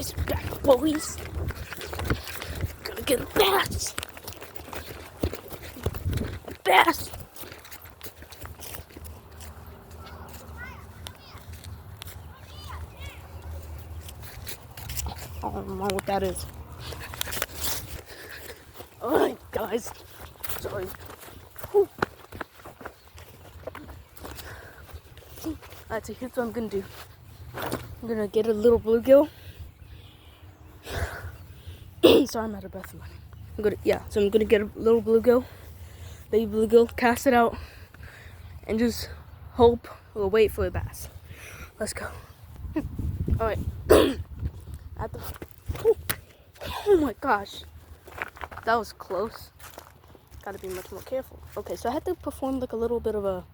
It's back, boys. Gonna get a bass. Bass. I don't know what that is. Alright, guys. Sorry. Whew. Alright, so here's what I'm gonna do. I'm gonna get a little bluegill. Sorry, I'm out of breath. So I'm gonna get a little bluegill, baby bluegill, cast it out, and just hope we'll wait for a bass. Let's go. Alright. Oh my gosh. That was close. Gotta be much more careful. Okay, so I had to perform like a little bit of a...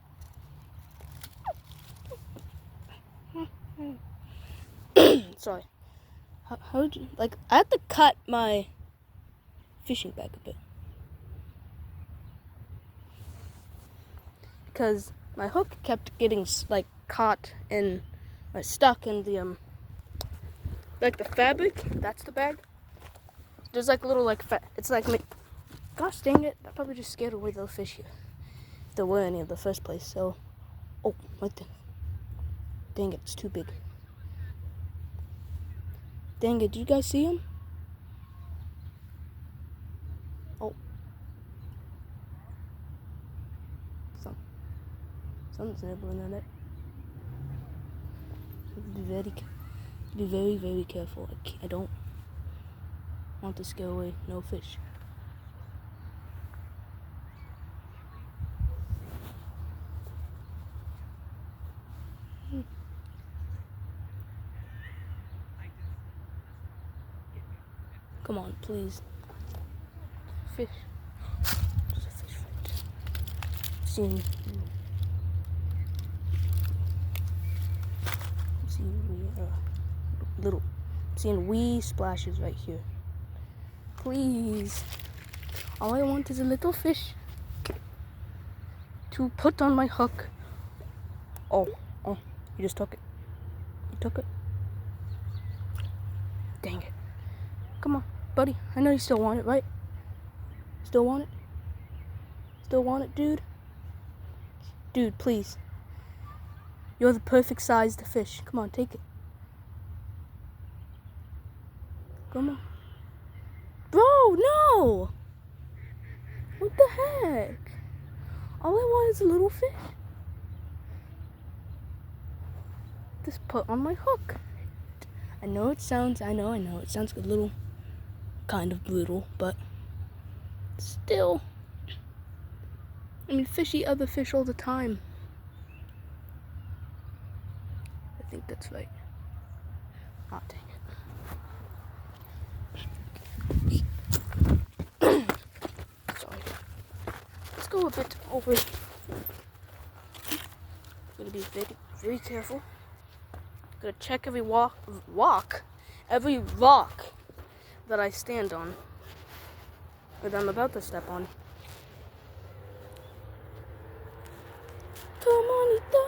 Sorry. How did you... Like, I had to cut my fishing bag a bit. Because my hook kept getting, like, caught in... stuck in the, like the fabric. That's the bag. There's like a little, like, it's like... Gosh dang it. That probably just scared away the fish here. If there were any in the first place, so... Oh, right there. Dang it, it's too big. Dang it, do you guys see him? Oh. Something's nibbling on it. Be very, very careful. I don't want to scare away no fish. Come on, please. Fish. There's a fish right there. Seeing wee splashes right here. Please. All I want is a little fish to put on my hook. Oh, you just took it. You took it. Dang it. Come on, buddy. I know you still want it, right? Still want it? Still want it, dude? Dude, please. You're the perfect sized fish. Come on, take it. Come on. Bro, no! What the heck? All I want is a little fish. Just put on my hook. I know it sounds a little kind of brutal, but still. I mean, fish eat other fish all the time. I think that's right. Oh, dang it. Sorry. Let's go a bit over. I'm gonna be very, very careful. Gonna check every every rock that I stand on, or that I'm about to step on. Come on, eat the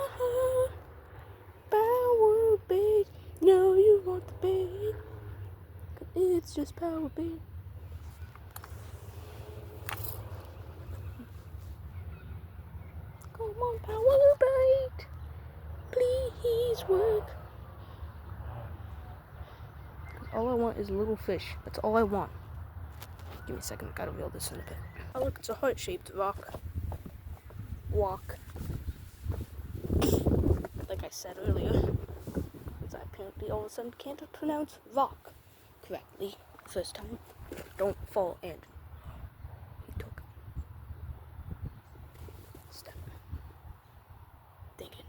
power bait. No, you want the bait. It's just power bait. Come on, power bait. Please work. All I want is a little fish. That's all I want. Give me a second. I gotta reel this in a bit. Oh, look, it's a heart-shaped rock. Walk. Like I said earlier, because I apparently all of a sudden can't pronounce rock correctly. First time. Don't fall, Andrew. He took it. Step. Thinking.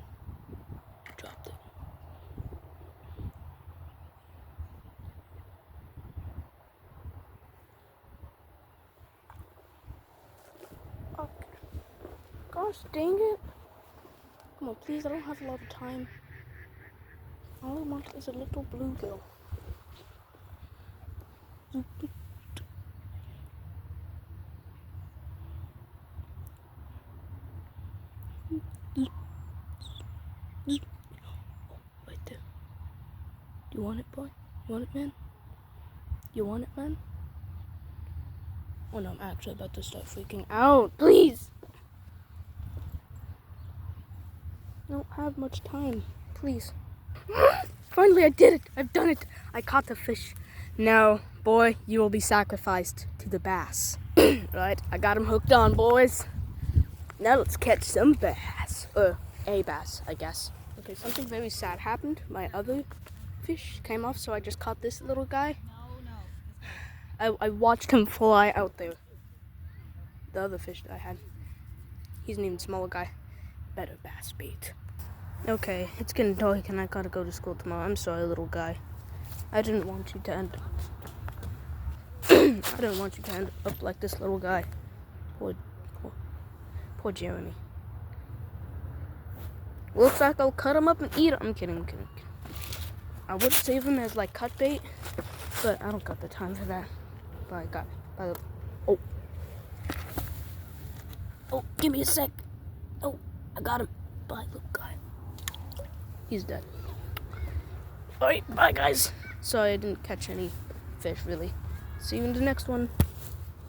Dropped it. Okay. Gosh dang it. Come on, please, I don't have a lot of time. All I want is a little bluegill. Oh, right there. Do you want it, boy? You want it, man? You want it, man? Oh no, I'm actually about to start freaking out. Please! I don't have much time. Please. Finally, I did it! I've done it! I caught the fish. Now, boy, you will be sacrificed to the bass. Right, I got him hooked on, boys. Now let's catch some bass. A bass, I guess. Okay, something very sad happened. My other fish came off, so I just caught this little guy. I watched him fly out there. The other fish that I had. He's an even smaller guy. Better bass bait. Okay, it's getting dark and I gotta go to school tomorrow. I'm sorry, little guy. I didn't want you to end I didn't want you to end up like this little guy. Poor Jeremy. Looks like I'll cut him up and eat him. I'm kidding. I would save him as like cut bait, but I don't got the time for that. But I got it. Oh, give me a sec. Oh, I got him. Bye, little guy. He's dead. Alright, bye guys. Sorry I didn't catch any fish really. See you in the next one.